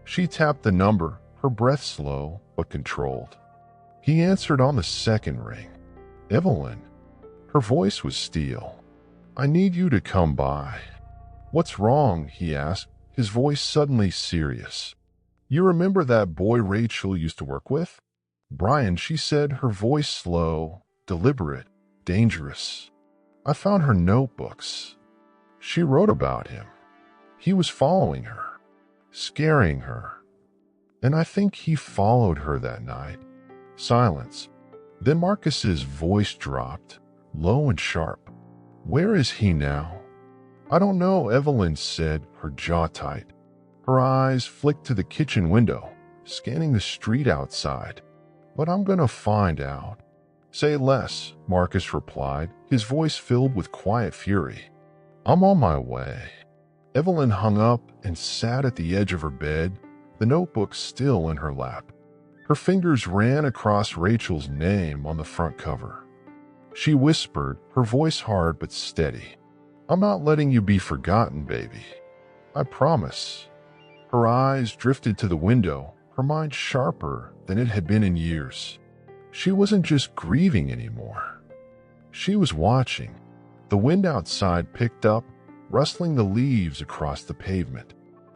She tapped the number, her breath slow but controlled. He answered on the second ring. Evelyn. Her voice was steel. I need you to come by. What's wrong? He asked, his voice suddenly serious. You remember that boy Rachel used to work with? Brian, she said, her voice slow, deliberate, dangerous. I found her notebooks. She wrote about him. He was following her, scaring her. And I think he followed her that night. Silence. Then Marcus's voice dropped, low and sharp. Where is he now? I don't know, Evelyn said, her jaw tight. Her eyes flicked to the kitchen window, scanning the street outside. But I'm gonna find out. Say less, Marcus replied, his voice filled with quiet fury. I'm on my way. Evelyn hung up and sat at the edge of her bed, the notebook still in her lap. Her fingers ran across Rachel's name on the front cover. She whispered, her voice hard but steady. I'm not letting you be forgotten, baby. I promise. Her eyes drifted to the window, her mind sharper than it had been in years. She wasn't just grieving anymore. She was watching. The wind outside picked up, rustling the leaves across the pavement.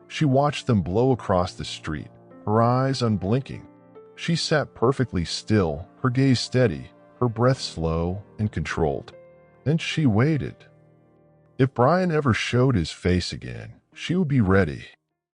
She watched them blow across the street, her eyes unblinking. She sat perfectly still, her gaze steady, her breath slow and controlled. Then she waited. If Brian ever showed his face again, she would be ready.